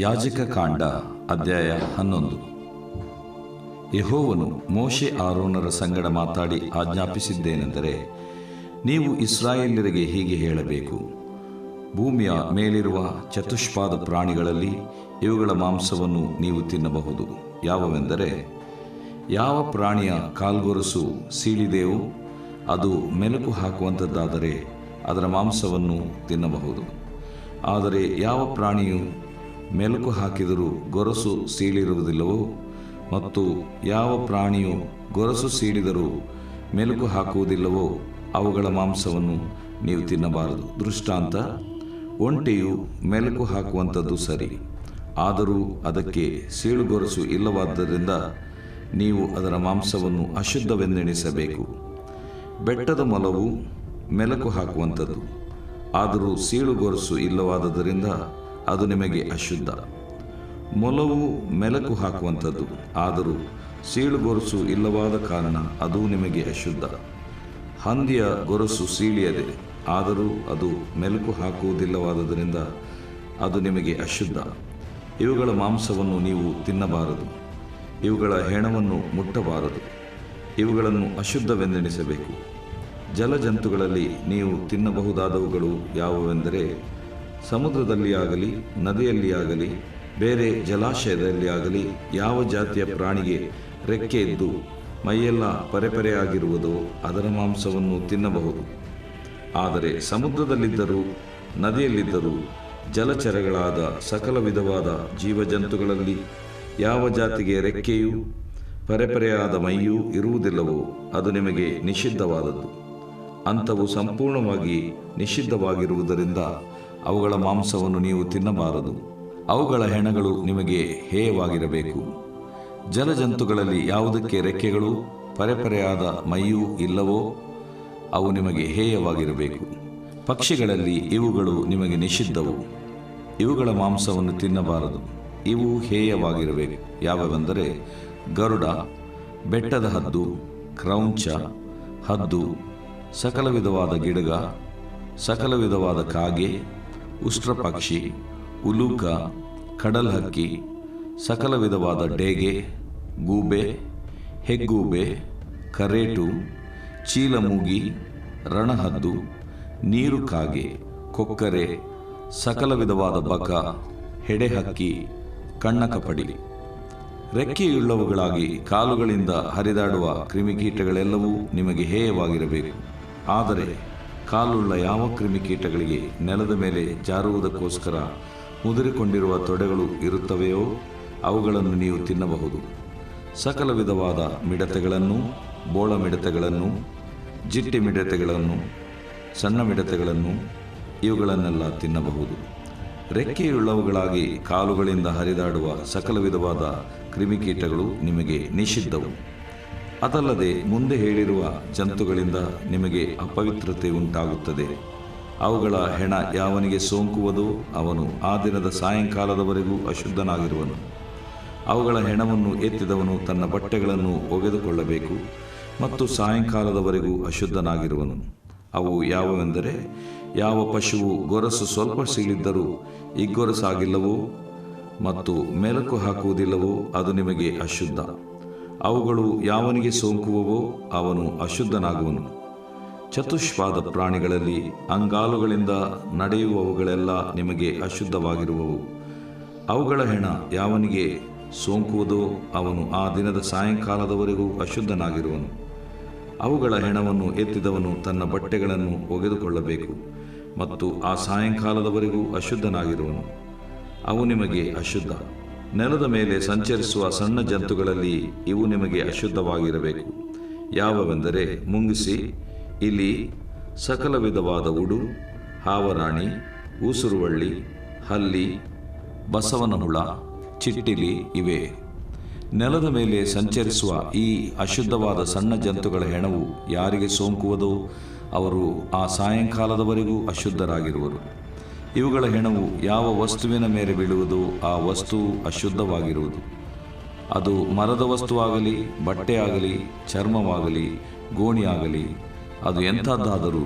ಯಾಜಕ ಕಾಂಡ ಅಧ್ಯಾಯ 11. ಯೆಹೋವನು ಮೋಶೆ ಆರೋನರ ಸಂಗಡ ಮಾತಾಡಿ ಆಜ್ಞಾಪಿಸಿದ್ದೇನೆಂದರೆ, ನೀವು ಇಸ್ರಾಯೇಲ್ಯರಿಗೆ ಹೀಗೆ ಹೇಳಬೇಕು, ಭೂಮಿಯ ಮೇಲಿರುವ ಚತುಷ್ಪಾದ ಪ್ರಾಣಿಗಳಲ್ಲಿ ಇವುಗಳ ಮಾಂಸವನ್ನು ನೀವು ತಿನ್ನಬಹುದು. ಯಾವೆಂದರೆ, ಯಾವ ಪ್ರಾಣಿಯ ಕಾಲ್ಗೊರಸು ಸೀಳಿದೆಯೋ ಅದು ಮೆಲುಕು ಹಾಕುವಂಥದ್ದಾದರೆ ಅದರ ಮಾಂಸವನ್ನು ತಿನ್ನಬಹುದು. ಆದರೆ ಯಾವ ಪ್ರಾಣಿಯು ಮೆಲುಕು ಹಾಕಿದರೂ ಗೊರಸು ಸೀಳಿರುವುದಿಲ್ಲವೋ ಮತ್ತು ಯಾವ ಪ್ರಾಣಿಯು ಗೊರಸು ಸೀಳಿದರೂ ಮೆಲುಕು ಹಾಕುವುದಿಲ್ಲವೋ ಅವುಗಳ ಮಾಂಸವನ್ನು ನೀವು ತಿನ್ನಬಾರದು. ದೃಷ್ಟಾಂತ: ಒಂಟೆಯು ಮೆಲುಕು ಹಾಕುವಂಥದ್ದು ಸರಿ, ಆದರೂ ಅದಕ್ಕೆ ಸೀಳುಗೊರಸು ಇಲ್ಲವಾದ್ದರಿಂದ ನೀವು ಅದರ ಮಾಂಸವನ್ನು ಅಶುದ್ಧವೆಂದೆಣಿಸಬೇಕು. ಬೆಟ್ಟದ ಮೊಲವು ಮೆಲುಕು ಹಾಕುವಂಥದ್ದು, ಆದರೂ ಸೀಳುಗೊರಸು ಇಲ್ಲವಾದ್ದರಿಂದ ಅದು ನಿಮಗೆ ಅಶುದ್ಧ. ಮೊಲವು ಮೆಲುಕು ಹಾಕುವಂಥದ್ದು, ಆದರೂ ಸೀಳುಗೊರಸು ಇಲ್ಲವಾದ ಕಾರಣ ಅದು ನಿಮಗೆ ಅಶುದ್ಧ. ಹಂದಿಯ ಗೊರಸು ಸೀಳಿಯದೆ, ಆದರೂ ಅದು ಮೆಲುಕು ಹಾಕುವುದಿಲ್ಲವಾದ್ದರಿಂದ ಅದು ನಿಮಗೆ ಅಶುದ್ಧ. ಇವುಗಳ ಮಾಂಸವನ್ನು ನೀವು ತಿನ್ನಬಾರದು, ಇವುಗಳ ಹೆಣವನ್ನು ಮುಟ್ಟಬಾರದು, ಇವುಗಳನ್ನು ಅಶುದ್ಧವೆಂದೆಣಿಸಬೇಕು. ಜಲಜಂತುಗಳಲ್ಲಿ ನೀವು ತಿನ್ನಬಹುದಾದವುಗಳು ಯಾವುವೆಂದರೆ, ಸಮುದ್ರದಲ್ಲಿ ಆಗಲಿ ನದಿಯಲ್ಲಿ ಆಗಲಿ ಬೇರೆ ಜಲಾಶಯದಲ್ಲಿ ಆಗಲಿ ಯಾವ ಜಾತಿಯ ಪ್ರಾಣಿಗೆ ರೆಕ್ಕೆ ಇದ್ದು ಮೈಯೆಲ್ಲ ಪರೆಪರೆಯಾಗಿರುವುದೋ ಅದರ ಮಾಂಸವನ್ನು ತಿನ್ನಬಹುದು. ಆದರೆ ಸಮುದ್ರದಲ್ಲಿದ್ದರೂ ನದಿಯಲ್ಲಿದ್ದರೂ ಜಲಚರಗಳಾದ ಸಕಲ ವಿಧವಾದ ಜೀವಜಂತುಗಳಲ್ಲಿ ಯಾವ ಜಾತಿಗೆ ರೆಕ್ಕೆಯೂ ಪರೆಪರೆಯಾದ ಮೈಯೂ ಇರುವುದಿಲ್ಲವೋ ಅದು ನಿಮಗೆ ನಿಷಿದ್ಧವಾದದ್ದು. ಅಂಥವು ಸಂಪೂರ್ಣವಾಗಿ ನಿಷಿದ್ಧವಾಗಿರುವುದರಿಂದ ಅವುಗಳ ಮಾಂಸವನ್ನು ನೀವು ತಿನ್ನಬಾರದು. ಅವುಗಳ ಹೆಣಗಳು ನಿಮಗೆ ಹೇಯವಾಗಿರಬೇಕು. ಜಲಜಂತುಗಳಲ್ಲಿ ಯಾವುದಕ್ಕೆ ರೆಕ್ಕೆಗಳು ಪರೆಪರೆಯಾದ ಮೈಯೂ ಇಲ್ಲವೋ ಅವು ನಿಮಗೆ ಹೇಯವಾಗಿರಬೇಕು. ಪಕ್ಷಿಗಳಲ್ಲಿ ಇವುಗಳು ನಿಮಗೆ ನಿಷಿದ್ಧವು, ಇವುಗಳ ಮಾಂಸವನ್ನು ತಿನ್ನಬಾರದು. ಇವು ಹೇಯವಾಗಿರಬೇಕು. ಯಾವೆಂದರೆ ಗರುಡ, ಬೆಟ್ಟದ ಹದ್ದು, ಕ್ರೌಂಚ, ಹದ್ದು, ಸಕಲ ವಿಧವಾದ ಗಿಡಗ, ಸಕಲ ವಿಧವಾದ ಕಾಗೆ, ಉಷ್ಟ್ರಪಕ್ಷಿ, ಉಲೂಕ, ಕಡಲ್ಹಕ್ಕಿ, ಸಕಲ ವಿಧವಾದ ಡೇಗೆ, ಗೂಬೆ, ಹೆಗ್ಗೂಬೆ, ಕರೇಟು, ಚೀಲಮೂಗಿ, ರಣಹದ್ದು, ನೀರು ಕಾಗೆ, ಕೊಕ್ಕರೆ, ಸಕಲ ವಿಧವಾದ ಬಕ, ಹೆಡೆಹಕ್ಕಿ, ಕಣ್ಣಕಪಡಿ. ರೆಕ್ಕೆಯುಳ್ಳವುಗಳಾಗಿ ಕಾಲುಗಳಿಂದ ಹರಿದಾಡುವ ಕ್ರಿಮಿಕೀಟಗಳೆಲ್ಲವೂ ನಿಮಗೆ ಹೇಯವಾಗಿರಬೇಕು. ಆದರೆ ಕಾಲುಳ್ಳ ಯಾವ ಕ್ರಿಮಿಕೀಟಗಳಿಗೆ ನೆಲದ ಮೇಲೆ ಜಾರುವುದಕ್ಕೋಸ್ಕರ ಮುದುರಿಕೊಂಡಿರುವ ತೊಡೆಗಳು ಇರುತ್ತವೆಯೋ ಅವುಗಳನ್ನು ನೀವು ತಿನ್ನಬಹುದು. ಸಕಲ ವಿಧವಾದ ಮಿಡತೆಗಳನ್ನು, ಬೋಳ ಮಿಡತೆಗಳನ್ನು, ಜಿಟ್ಟಿ ಮಿಡತೆಗಳನ್ನು, ಸಣ್ಣ ಮಿಡತೆಗಳನ್ನು, ಇವುಗಳನ್ನೆಲ್ಲ ತಿನ್ನಬಹುದು. ರೆಕ್ಕೆಯುಳ್ಳವುಗಳಾಗಿ ಕಾಲುಗಳಿಂದ ಹರಿದಾಡುವ ಸಕಲ ವಿಧವಾದ ಕ್ರಿಮಿಕೀಟಗಳು ನಿಮಗೆ ನಿಷಿದ್ಧವು. ಅದಲ್ಲದೆ ಮುಂದೆ ಹೇಳಿರುವ ಜಂತುಗಳಿಂದ ನಿಮಗೆ ಅಪವಿತ್ರತೆ ಉಂಟಾಗುತ್ತದೆ. ಅವುಗಳ ಹೆಣ ಯಾವನಿಗೆ ಸೋಂಕುವುದೋ ಅವನು ಆ ದಿನದ ಸಾಯಂಕಾಲದವರೆಗೂ ಅಶುದ್ಧನಾಗಿರುವನು. ಅವುಗಳ ಹೆಣವನ್ನು ಎತ್ತಿದವನು ತನ್ನ ಬಟ್ಟೆಗಳನ್ನು ಒಗೆದುಕೊಳ್ಳಬೇಕು ಮತ್ತು ಸಾಯಂಕಾಲದವರೆಗೂ ಅಶುದ್ಧನಾಗಿರುವನು. ಅವು ಯಾವುವೆಂದರೆ, ಯಾವ ಪಶುವು ಗೊರಸು ಸ್ವಲ್ಪ ಸೀಳಿದ್ದರೂ ಇಗ್ಗೊರಸಾಗಿಲ್ಲವೋ ಮತ್ತು ಮೆಲುಕು ಹಾಕುವುದಿಲ್ಲವೋ ಅದು ನಿಮಗೆ ಅಶುದ್ಧ. ಅವುಗಳು ಯಾವನಿಗೆ ಸೋಂಕುವವೋ ಅವನು ಅಶುದ್ಧನಾಗುವನು. ಚತುಷ್ಪಾದ ಪ್ರಾಣಿಗಳಲ್ಲಿ ಅಂಗಾಲುಗಳಿಂದ ನಡೆಯುವವುಗಳೆಲ್ಲ ನಿಮಗೆ ಅಶುದ್ಧವಾಗಿರುವವು. ಅವುಗಳ ಹೆಣ ಯಾವನಿಗೆ ಸೋಂಕುವುದೋ ಅವನು ಆ ದಿನದ ಸಾಯಂಕಾಲದವರೆಗೂ ಅಶುದ್ಧನಾಗಿರುವನು. ಅವುಗಳ ಹೆಣವನ್ನು ಎತ್ತಿದವನು ತನ್ನ ಬಟ್ಟೆಗಳನ್ನು ಒಗೆದುಕೊಳ್ಳಬೇಕು ಮತ್ತು ಆ ಸಾಯಂಕಾಲದವರೆಗೂ ಅಶುದ್ಧನಾಗಿರುವನು. ಅವು ನಿಮಗೆ ಅಶುದ್ಧ. ನೆಲದ ಮೇಲೆ ಸಂಚರಿಸುವ ಸಣ್ಣ ಜಂತುಗಳಲ್ಲಿ ಇವು ನಿಮಗೆ ಅಶುದ್ಧವಾಗಿರಬೇಕು. ಯಾವುವೆಂದರೆ ಮುಂಗಿಸಿ, ಇಲಿ, ಸಕಲ ವಿಧವಾದ ಉಡು, ಹಾವರಾಣಿ, ಊಸುರುವಳ್ಳಿ, ಹಲ್ಲಿ, ಬಸವನ ಹುಳ, ಚಿಟ್ಟಿಲಿ ಇವೇ. ನೆಲದ ಮೇಲೆ ಸಂಚರಿಸುವ ಈ ಅಶುದ್ಧವಾದ ಸಣ್ಣ ಜಂತುಗಳ ಹೆಣವು ಯಾರಿಗೆ ಸೋಂಕುವುದೋ ಅವರು ಆ ಸಾಯಂಕಾಲದವರೆಗೂ ಅಶುದ್ಧರಾಗಿರುವರು. ಇವುಗಳ ಹೆಣವು ಯಾವ ವಸ್ತುವಿನ ಮೇಲೆ ಬೀಳುವುದೋ ಆ ವಸ್ತುವು ಅಶುದ್ಧವಾಗಿರುವುದು. ಅದು ಮರದ ವಸ್ತುವಾಗಲಿ, ಬಟ್ಟೆಯಾಗಲಿ, ಚರ್ಮವಾಗಲಿ, ಗೋಣಿಯಾಗಲಿ, ಅದು ಎಂಥದ್ದಾದರೂ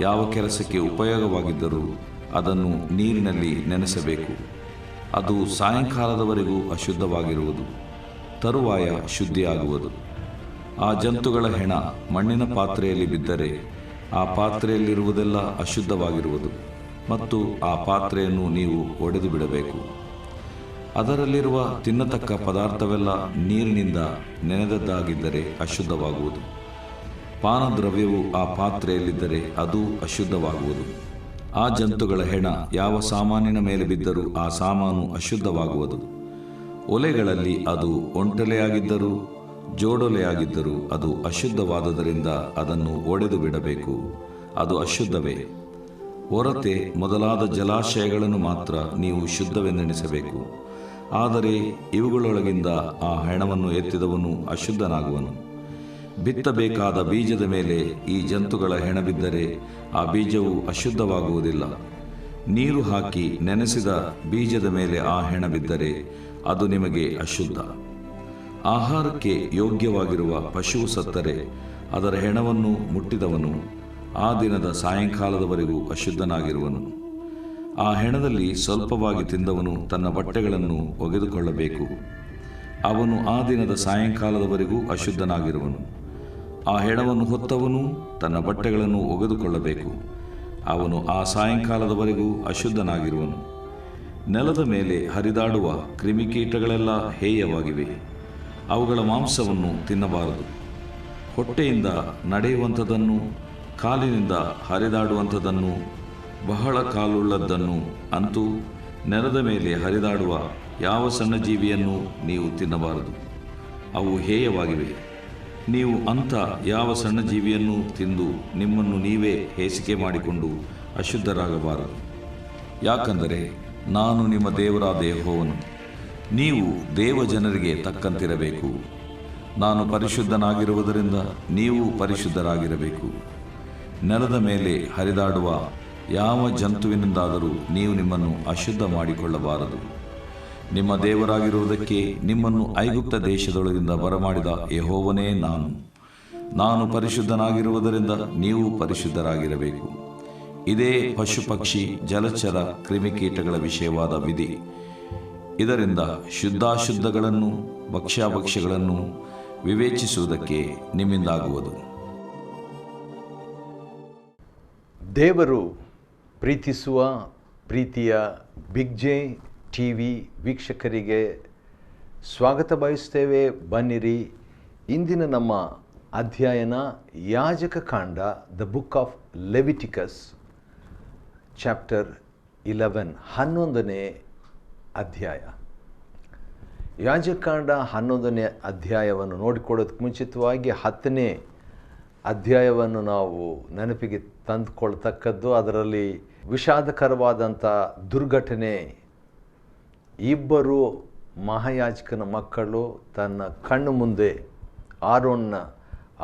ಯಾವ ಕೆಲಸಕ್ಕೆ ಉಪಯೋಗವಾಗಿದ್ದರೂ ಅದನ್ನು ನೀರಿನಲ್ಲಿ ನೆನೆಸಬೇಕು. ಅದು ಸಾಯಂಕಾಲದವರೆಗೂ ಅಶುದ್ಧವಾಗಿರುವುದು, ತರುವಾಯ ಶುದ್ಧಿಯಾಗುವುದು. ಆ ಜಂತುಗಳ ಹೆಣ ಮಣ್ಣಿನ ಪಾತ್ರೆಯಲ್ಲಿ ಬಿದ್ದರೆ ಆ ಪಾತ್ರೆಯಲ್ಲಿರುವುದೆಲ್ಲ ಅಶುದ್ಧವಾಗಿರುವುದು ಮತ್ತು ಆ ಪಾತ್ರೆಯನ್ನು ನೀವು ಒಡೆದು ಬಿಡಬೇಕು. ಅದರಲ್ಲಿರುವ ತಿನ್ನತಕ್ಕ ಪದಾರ್ಥವೆಲ್ಲ ನೀರಿನಿಂದ ನೆನೆದದ್ದಾಗಿದ್ದರೆ ಅಶುದ್ಧವಾಗುವುದು. ಪಾನದ್ರವ್ಯವು ಆ ಪಾತ್ರೆಯಲ್ಲಿದ್ದರೆ ಅದು ಅಶುದ್ಧವಾಗುವುದು. ಆ ಜಂತುಗಳ ಹೆಣ ಯಾವ ಸಾಮಾನಿನ ಮೇಲೆ ಬಿದ್ದರೂ ಆ ಸಾಮಾನು ಅಶುದ್ಧವಾಗುವುದು. ಒಲೆಗಳಲ್ಲಿ ಅದು ಒಂಟೆಲೆಯಾಗಿದ್ದರೂ ಜೋಡೊಲೆಯಾಗಿದ್ದರೂ ಅದು ಅಶುದ್ಧವಾದುದರಿಂದ ಅದನ್ನು ಒಡೆದು ಬಿಡಬೇಕು, ಅದು ಅಶುದ್ಧವೇ. ಹೊರತೆ ಮೊದಲಾದ ಜಲಾಶಯಗಳನ್ನು ಮಾತ್ರ ನೀವು ಶುದ್ಧವೆಂದೆಣಿಸಬೇಕು. ಆದರೆ ಇವುಗಳೊಳಗಿಂದ ಆ ಹೆಣವನ್ನು ಎತ್ತಿದವನು ಅಶುದ್ಧನಾಗುವನು. ಬಿತ್ತಬೇಕಾದ ಬೀಜದ ಮೇಲೆ ಈ ಜಂತುಗಳ ಹೆಣ ಬಿದ್ದರೆ ಆ ಬೀಜವು ಅಶುದ್ಧವಾಗುವುದಿಲ್ಲ. ನೀರು ಹಾಕಿ ನೆನೆಸಿದ ಬೀಜದ ಮೇಲೆ ಆ ಹೆಣ ಬಿದ್ದರೆ ಅದು ನಿಮಗೆ ಅಶುದ್ಧ. ಆಹಾರಕ್ಕೆ ಯೋಗ್ಯವಾಗಿರುವ ಪಶುವು ಸತ್ತರೆ ಅದರ ಹೆಣವನ್ನು ಮುಟ್ಟಿದವನು ಆ ದಿನದ ಸಾಯಂಕಾಲದವರೆಗೂ ಅಶುದ್ಧನಾಗಿರುವನು. ಆ ಹೆಣದಲ್ಲಿ ಸ್ವಲ್ಪವಾಗಿ ತಿಂದವನು ತನ್ನ ಬಟ್ಟೆಗಳನ್ನು ಒಗೆದುಕೊಳ್ಳಬೇಕು. ಅವನು ಆ ದಿನದ ಸಾಯಂಕಾಲದವರೆಗೂ ಅಶುದ್ಧನಾಗಿರುವನು. ಆ ಹೆಣವನ್ನು ಹೊತ್ತವನು ತನ್ನ ಬಟ್ಟೆಗಳನ್ನು ಒಗೆದುಕೊಳ್ಳಬೇಕು. ಅವನು ಆ ಸಾಯಂಕಾಲದವರೆಗೂ ಅಶುದ್ಧನಾಗಿರುವನು. ನೆಲದ ಮೇಲೆ ಹರಿದಾಡುವ ಕ್ರಿಮಿಕೀಟಗಳೆಲ್ಲ ಹೇಯವಾಗಿವೆ, ಅವುಗಳ ಮಾಂಸವನ್ನು ತಿನ್ನಬಾರದು. ಹೊಟ್ಟೆಯಿಂದ ನಡೆಯುವಂಥದ್ದನ್ನು, ಕಾಲಿನಿಂದ ಹರಿದಾಡುವಂಥದ್ದನ್ನು, ಬಹಳ ಕಾಲುಳ್ಳದ್ದನ್ನು, ಅಂತೂ ನೆಲದ ಮೇಲೆ ಹರಿದಾಡುವ ಯಾವ ಸಣ್ಣ ಜೀವಿಯನ್ನು ನೀವು ತಿನ್ನಬಾರದು, ಅವು ಹೇಯವಾಗಿವೆ. ನೀವು ಅಂಥ ಯಾವ ಸಣ್ಣ ಜೀವಿಯನ್ನು ತಿಂದು ನಿಮ್ಮನ್ನು ನೀವೇ ಹೇಸಿಕೆ ಮಾಡಿಕೊಂಡು ಅಶುದ್ಧರಾಗಬಾರದು. ಯಾಕಂದರೆ ನಾನು ನಿಮ್ಮ ದೇವರಾದ ಯೆಹೋವನು, ನೀವು ದೇವಜನರಿಗೆ ತಕ್ಕಂತಿರಬೇಕು. ನಾನು ಪರಿಶುದ್ಧನಾಗಿರುವುದರಿಂದ ನೀವು ಪರಿಶುದ್ಧರಾಗಿರಬೇಕು. ನೆಲದ ಮೇಲೆ ಹರಿದಾಡುವ ಯಾವ ಜಂತುವಿನಿಂದಾದರೂ ನೀವು ನಿಮ್ಮನ್ನು ಅಶುದ್ಧ ಮಾಡಿಕೊಳ್ಳಬಾರದು. ನಿಮ್ಮ ದೇವರಾಗಿರುವುದಕ್ಕೆ ನಿಮ್ಮನ್ನು ಐಗುಪ್ತ ದೇಶದೊಳಗಿಂದ ಬರಮಾಡಿದ ಯೆಹೋವನೇ ನಾನು ಪರಿಶುದ್ಧನಾಗಿರುವುದರಿಂದ ನೀವು ಪರಿಶುದ್ಧರಾಗಿರಬೇಕು. ಇದೇ ಪಶು ಪಕ್ಷಿ ಜಲಚರ ಕ್ರಿಮಿಕೀಟಗಳ ವಿಷಯವಾದ ವಿಧಿ. ಇದರಿಂದ ಶುದ್ಧಾಶುದ್ಧಗಳನ್ನು ಭಕ್ಷ್ಯಾಭಕ್ಷ್ಯಗಳನ್ನು ವಿವೇಚಿಸುವುದಕ್ಕೆ ನಿಮ್ಮಿಂದಾಗುವುದು. ದೇವರು ಪ್ರೀತಿಸುವ ಪ್ರೀತಿಯ ಬಿಗ್ ಜೆ ಟಿವಿ ವೀಕ್ಷಕರಿಗೆ ಸ್ವಾಗತ ಬಯಸ್ತೇವೆ. ಬನ್ನಿರಿ, ಇಂದಿನ ನಮ್ಮ ಅಧ್ಯಯನ ಯಾಜಕ ಕಾಂಡ, the book of Leviticus, chapter 11, 11ನೇ ಅಧ್ಯಾಯ. ಯಾಜಕಾಂಡ 11ನೇ ಅಧ್ಯಾಯವನ್ನು ನೋಡಿಕೊಳ್ಳೋದಕ್ಕೆ ಮುಂಚಿತವಾಗಿ 10ನೇ ಅಧ್ಯಾಯವನ್ನು ನಾವು ನೆನಪಿಗೆ ತಂದುಕೊಳ್ತಕ್ಕದ್ದು. ಅದರಲ್ಲಿ ವಿಷಾದಕರವಾದಂಥ ದುರ್ಘಟನೆ, ಇಬ್ಬರು ಮಹಾಯಾಜಕನ ಮಕ್ಕಳು ತನ್ನ ಕಣ್ಣು ಮುಂದೆ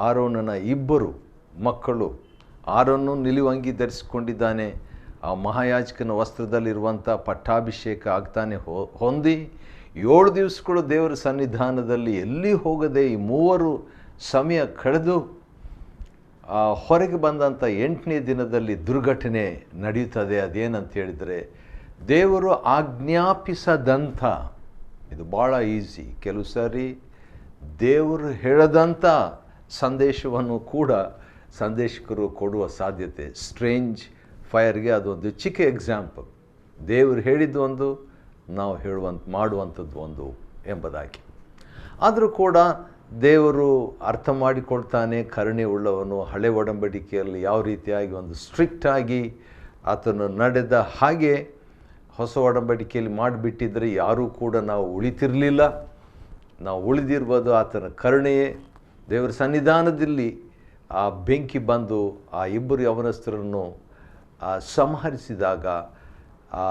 ಆರೋನನ ಇಬ್ಬರು ಮಕ್ಕಳು, ಆರೋನು ನಿಲುವಂಗಿ ಧರಿಸಿಕೊಂಡಿದ್ದಾನೆ, ಆ ಮಹಾಯಾಜಕನ ವಸ್ತ್ರದಲ್ಲಿರುವಂಥ ಪಟ್ಟಾಭಿಷೇಕ ಆಗ್ತಾನೆ ಹೊಂದಿ 7 ದಿವಸಗಳು ದೇವರ ಸನ್ನಿಧಾನದಲ್ಲಿ ಎಲ್ಲಿ ಹೋಗದೆ ಈ ಮೂವರು ಸಮಯ ಕಳೆದು ಹೊರಗೆ ಬಂದಂಥ 8ನೇ ದಿನದಲ್ಲಿ ದುರ್ಘಟನೆ ನಡೆಯುತ್ತದೆ. ಅದೇನಂತ ಹೇಳಿದರೆ, ದೇವರು ಆಜ್ಞಾಪಿಸದಂಥ, ಇದು ಭಾಳ ಈಸಿ, ಕೆಲವು ಸಾರಿ ದೇವರು ಹೇಳದಂಥ ಸಂದೇಶವನ್ನು ಕೂಡ ಸಂದೇಶಕರು ಕೊಡುವ ಸಾಧ್ಯತೆ. ಸ್ಟ್ರೇಂಜ್ ಫೈರ್ಗೆ ಅದೊಂದು ಚಿಕ್ಕ ಎಕ್ಸಾಂಪಲ್. ದೇವರು ಹೇಳಿದ್ದು ಒಂದು, ನಾವು ಮಾಡುವಂಥದ್ದು ಒಂದು ಎಂಬುದಾಗಿ. ಆದರೂ ಕೂಡ ದೇವರು ಅರ್ಥ ಮಾಡಿಕೊಳ್ತಾನೆ, ಕರುಣೆ ಉಳ್ಳವನು. ಹಳೆ ಒಡಂಬಡಿಕೆಯಲ್ಲಿ ಯಾವ ರೀತಿಯಾಗಿ ಒಂದು ಸ್ಟ್ರಿಕ್ಟಾಗಿ ಆತನು ನಡೆದ ಹಾಗೆ ಹೊಸ ಒಡಂಬಡಿಕೆಯಲ್ಲಿ ಮಾಡಿಬಿಟ್ಟಿದ್ರೆ ಯಾರೂ ಕೂಡ ನಾವು ಉಳಿತಿರಲಿಲ್ಲ. ನಾವು ಉಳಿದಿರ್ಬೋದು ಆತನ ಕರುಣೆಯೇ. ದೇವರ ಸನ್ನಿಧಾನದಲ್ಲಿ ಆ ಬೆಂಕಿ ಬಂದು ಆ ಇಬ್ಬರು ಯವನಸ್ಥರನ್ನು ಸಂಹರಿಸಿದಾಗ ಆ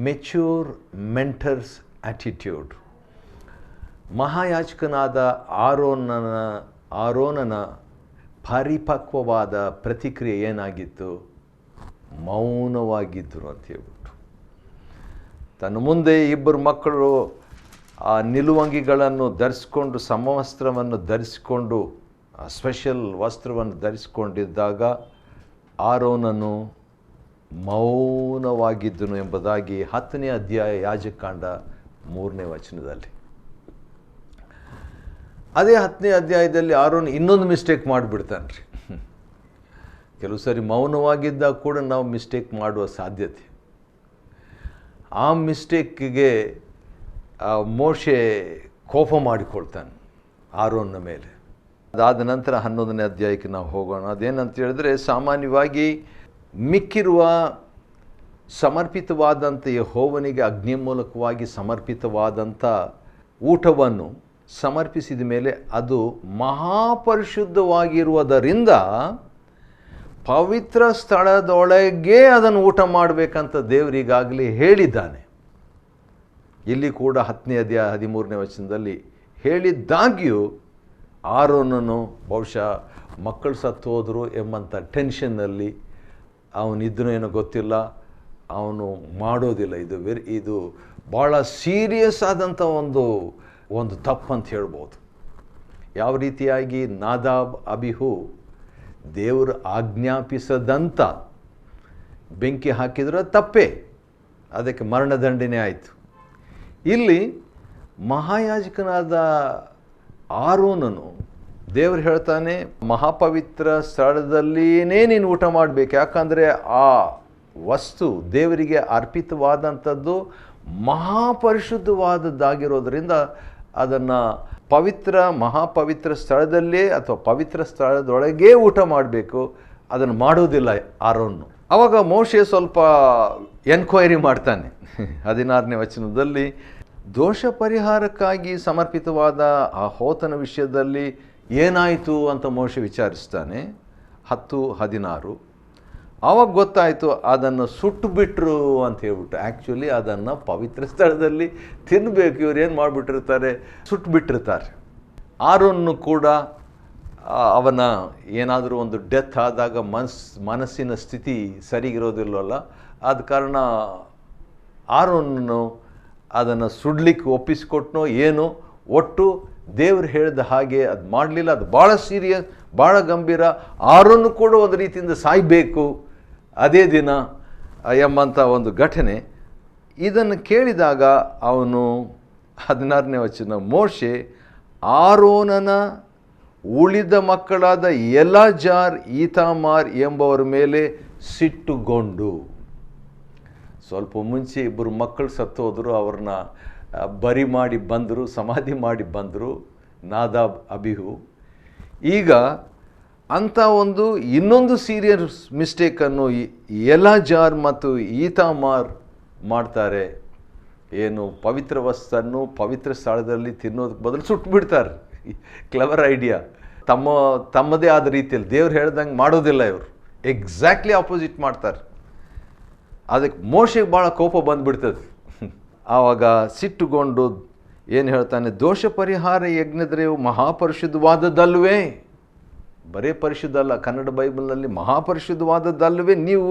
ಮೆಚ್ಯೂರ್ ಮೆಂಟರ್ಸ್ ಆ್ಯಟಿಟ್ಯೂಡ್, ಮಹಾಯಾಜಕನಾದ ಆರೋನನ ಪರಿಪಕ್ವವಾದ ಪ್ರತಿಕ್ರಿಯೆ ಏನಾಗಿತ್ತು? ಮೌನವಾಗಿದ್ದರು ಅಂತ ಹೇಳ್ಬಿಟ್ಟು. ತನ್ನ ಮುಂದೆ ಇಬ್ಬರು ಮಕ್ಕಳು ಆ ನಿಲುವಂಗಿಗಳನ್ನು ಧರಿಸ್ಕೊಂಡು, ಸಮವಸ್ತ್ರವನ್ನು ಧರಿಸಿಕೊಂಡು, ಆ ಸ್ಪೆಷಲ್ ವಸ್ತ್ರವನ್ನು ಧರಿಸಿಕೊಂಡಿದ್ದಾಗ ಆರೋನನು ಮೌನವಾಗಿದ್ದನು ಎಂಬುದಾಗಿ 10ನೇ ಅಧ್ಯಾಯ ಯಾಜಕಾಂಡ 3ನೇ ವಚನದಲ್ಲಿ. ಅದೇ 10ನೇ ಅಧ್ಯಾಯದಲ್ಲಿ ಆರೋನ್ ಇನ್ನೊಂದು ಮಿಸ್ಟೇಕ್ ಮಾಡಿಬಿಡ್ತಾನೆ ರೀ. ಕೆಲವು ಸರಿ ಮೌನವಾಗಿದ್ದಾಗ ಕೂಡ ನಾವು ಮಿಸ್ಟೇಕ್ ಮಾಡುವ ಸಾಧ್ಯತೆ. ಆ ಮಿಸ್ಟೇಕಿಗೆ ಮೋಶೆ ಕೋಪ ಮಾಡಿಕೊಳ್ತಾನೆ ಆರೋನ್ನ ಮೇಲೆ. ಅದಾದ ನಂತರ 11ನೇ ಅಧ್ಯಾಯಕ್ಕೆ ನಾವು ಹೋಗೋಣ. ಅದೇನಂತ ಹೇಳಿದ್ರೆ, ಸಾಮಾನ್ಯವಾಗಿ ಮಿಕ್ಕಿರುವ ಸಮರ್ಪಿತವಾದಂಥ ಯೆಹೋವನಿಗೆ ಅಗ್ನಿ ಮೂಲಕವಾಗಿ ಸಮರ್ಪಿತವಾದಂಥ ಊಟವನ್ನು ಸಮರ್ಪಿಸಿದ ಮೇಲೆ ಅದು ಮಹಾಪರಿಶುದ್ಧವಾಗಿರುವುದರಿಂದ ಪವಿತ್ರ ಸ್ಥಳದೊಳಗೆ ಅದನ್ನು ಊಟ ಮಾಡಬೇಕಂತ ದೇವರಿಗಾಗಲೇ ಹೇಳಿದ್ದಾನೆ. ಇಲ್ಲಿ ಕೂಡ 10ನೇ ಅಧ್ಯಾಯ 13ನೇ ವಚನದಲ್ಲಿ ಹೇಳಿದ್ದಾಗ್ಯೂ ಆರೋನನು ಬಹುಶಃ ಮಕ್ಕಳು ಸತ್ತು ಹೋದರು ಎಂಬಂಥ ಟೆನ್ಷನ್ನಲ್ಲಿ ಅವನಿದ್ದನೋ ಏನೋ ಗೊತ್ತಿಲ್ಲ, ಅವನು ಮಾಡೋದಿಲ್ಲ. ಇದು ಭಾಳ ಸೀರಿಯಸ್ ಆದಂಥ ಒಂದು ತಪ್ಪಂತ ಹೇಳ್ಬೋದು. ಯಾವ ರೀತಿಯಾಗಿ ನಾದಾಬ್ ಅಬಿಹು ದೇವರು ಆಜ್ಞಾಪಿಸದಂಥ ಬೆಂಕಿ ಹಾಕಿದ್ರೆ ತಪ್ಪೇ, ಅದಕ್ಕೆ ಮರಣದಂಡನೆ ಆಯಿತು. ಇಲ್ಲಿ ಮಹಾಯಾಜಕನಾದ ಆರೋನನು ದೇವರು ಹೇಳ್ತಾನೆ, ಮಹಾಪವಿತ್ರ ಸ್ಥಳದಲ್ಲಿಯೇ ನೀನು ಊಟ ಮಾಡಬೇಕು. ಯಾಕಂದರೆ ಆ ವಸ್ತು ದೇವರಿಗೆ ಅರ್ಪಿತವಾದಂಥದ್ದು ಮಹಾಪರಿಶುದ್ಧವಾದದ್ದಾಗಿರೋದ್ರಿಂದ ಅದನ್ನು ಮಹಾಪವಿತ್ರ ಸ್ಥಳದಲ್ಲೇ ಅಥವಾ ಪವಿತ್ರ ಸ್ಥಳದೊಳಗೇ ಊಟ ಮಾಡಬೇಕು. ಅದನ್ನು ಮಾಡೋದಿಲ್ಲ ಆರೋನು. ಆವಾಗ ಮೋಶೆ ಸ್ವಲ್ಪ ಎನ್ಕ್ವೈರಿ ಮಾಡ್ತಾನೆ. 16ನೇ ವಚನದಲ್ಲಿ ದೋಷ ಪರಿಹಾರಕ್ಕಾಗಿ ಸಮರ್ಪಿತವಾದ ಆ ಹೋತನ ವಿಷಯದಲ್ಲಿ ಏನಾಯಿತು ಅಂತ ಮೋಶೆ ವಿಚಾರಿಸ್ತಾನೆ. 10-16 ಆವಾಗ ಗೊತ್ತಾಯಿತು, ಅದನ್ನು ಸುಟ್ಟು ಬಿಟ್ಟರು ಅಂತ ಹೇಳ್ಬಿಟ್ಟು. ಆ್ಯಕ್ಚುಲಿ ಅದನ್ನು ಪವಿತ್ರ ಸ್ಥಳದಲ್ಲಿ ತಿನ್ನಬೇಕು, ಇವ್ರು ಏನು ಮಾಡಿಬಿಟ್ಟಿರ್ತಾರೆ, ಸುಟ್ಟು ಬಿಟ್ಟಿರ್ತಾರೆ. ಆರೋನ್ನು ಕೂಡ ಅವನ ಏನಾದರೂ ಒಂದು ಡೆತ್ ಆದಾಗ ಮನಸ್ಸಿನ ಸ್ಥಿತಿ ಸರಿಗಿರೋದಿಲ್ಲವಲ್ಲ, ಆದ ಕಾರಣ ಆರೋನನ್ನು ಅದನ್ನು ಸುಡ್ಲಿಕ್ಕೆ ಒಪ್ಪಿಸಿಕೊಟ್ನೋ ಏನೋ, ಒಟ್ಟು ದೇವರು ಹೇಳಿದ ಹಾಗೆ ಅದು ಮಾಡಲಿಲ್ಲ. ಅದು ಭಾಳ ಸೀರಿಯಸ್, ಭಾಳ ಗಂಭೀರ. ಆರೋನು ಕೂಡ ಒಂದು ರೀತಿಯಿಂದ ಸಾಯಬೇಕು ಅದೇ ದಿನ ಎಂಬಂಥ ಒಂದು ಘಟನೆ. ಇದನ್ನು ಕೇಳಿದಾಗ ಅವನು 16ನೇ ವಚನ, ಮೋಶೆ ಆರೋನನ ಉಳಿದ ಮಕ್ಕಳಾದ ಎಲಾಜಾರ್ ಈತಾಮಾರ್ ಎಂಬವರ ಮೇಲೆ ಸಿಟ್ಟುಗೊಂಡು. ಸ್ವಲ್ಪ ಮುಂಚೆ ಇಬ್ಬರು ಮಕ್ಕಳು ಸತ್ತು ಹೋದರು, ಅವ್ರನ್ನ ಬರಿ ಮಾಡಿ ಬಂದರು, ಸಮಾಧಿ ಮಾಡಿ ಬಂದರು ನಾದಾಬ್ ಅಬಿಹು. ಈಗ ಅಂಥ ಇನ್ನೊಂದು ಸೀರಿಯಸ್ ಮಿಸ್ಟೇಕನ್ನು ಎಲಾಜಾರ್ ಮತ್ತು ಈತಾಮಾರ್ ಮಾಡ್ತಾರೆ. ಏನು, ಪವಿತ್ರ ವಸ್ತನ್ನು ಪವಿತ್ರ ಸ್ಥಳದಲ್ಲಿ ತಿನ್ನೋದಕ್ಕೆ ಬದಲು ಸುಟ್ಟುಬಿಡ್ತಾರೆ. Clever idea. ತಮ್ಮದೇ ಆದ ರೀತಿಯಲ್ಲಿ ದೇವ್ರು ಹೇಳ್ದಂಗೆ ಮಾಡೋದಿಲ್ಲ ಇವರು, ಎಕ್ಸಾಕ್ಟ್ಲಿ ಆಪೋಸಿಟ್ ಮಾಡ್ತಾರೆ. ಅದಕ್ಕೆ ಮೋಶೆಗೆ ಭಾಳ ಕೋಪ ಬಂದುಬಿಡ್ತದೆ. ಆವಾಗ ಸಿಟ್ಟುಗೊಂಡು ಏನು ಹೇಳ್ತಾನೆ, ದೋಷ ಪರಿಹಾರ ಯಜ್ಞದ್ರೇವು ಮಹಾಪರಿಶುದ್ಧವಾದದ್ದಲ್ವೇ? ಬರೇ ಪರಿಶುದ್ಧ ಅಲ್ಲ, ಕನ್ನಡ ಬೈಬಲ್ನಲ್ಲಿ ಮಹಾಪರಿಶುದ್ಧವಾದದ್ದಲ್ವೇ? ನೀವು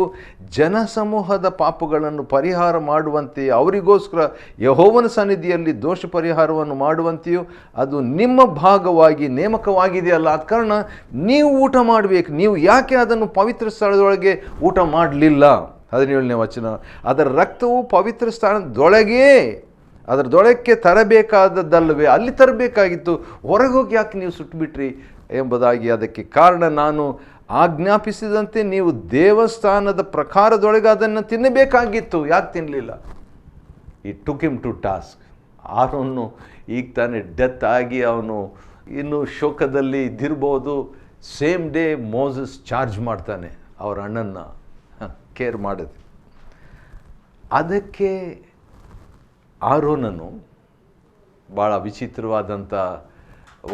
ಜನಸಮೂಹದ ಪಾಪಗಳನ್ನು ಪರಿಹಾರ ಮಾಡುವಂತೆಯೇ ಅವರಿಗೋಸ್ಕರ ಯೆಹೋವನ ಸನ್ನಿಧಿಯಲ್ಲಿ ದೋಷ ಪರಿಹಾರವನ್ನು ಮಾಡುವಂತೆಯೂ ಅದು ನಿಮ್ಮ ಭಾಗವಾಗಿ ನೇಮಕವಾಗಿದೆಯಲ್ಲ. ಆದ ಕಾರಣ ನೀವು ಊಟ ಮಾಡಬೇಕು. ನೀವು ಯಾಕೆ ಅದನ್ನು ಪವಿತ್ರ ಸ್ಥಳದೊಳಗೆ ಊಟ ಮಾಡಲಿಲ್ಲ? 17ನೇ ವಚನ, ಅದರ ರಕ್ತವು ಪವಿತ್ರ ಸ್ಥಾನದೊಳಗೇ ಅದರದೊಳಕ್ಕೆ ತರಬೇಕಾದದ್ದಲ್ಲವೇ? ಅಲ್ಲಿ ತರಬೇಕಾಗಿತ್ತು, ಹೊರಗೆ ಹೋಗಿ ಯಾಕೆ ನೀವು ಸುಟ್ಟುಬಿಟ್ರಿ ಎಂಬುದಾಗಿ. ಅದಕ್ಕೆ ಕಾರಣ, ನಾನು ಆಜ್ಞಾಪಿಸಿದಂತೆ ನೀವು ದೇವಸ್ಥಾನದ ಪ್ರಕಾರದೊಳಗೆ ಅದನ್ನು ತಿನ್ನಬೇಕಾಗಿತ್ತು, ಯಾಕೆ ತಿನ್ನಲಿಲ್ಲ? ಈ ಟುಕ್ ಹಿಮ್ ಟು ಟಾಸ್ಕ್. ಆರೋನು ಈಗ ತಾನೇ ಡೆತ್ ಆಗಿ ಅವನು ಇನ್ನೂ ಶೋಕದಲ್ಲಿ ಇದ್ದಿರ್ಬೋದು. ಸೇಮ್ ಡೇ ಮೋಸಸ್ ಚಾರ್ಜ್ ಮಾಡ್ತಾನೆ ಅವ್ರ ಅಣ್ಣನ್ನ ಕೇರ್ ಮಾಡೋದು. ಅದಕ್ಕೆ ಆರೋನನು ಭಾಳ ವಿಚಿತ್ರವಾದಂಥ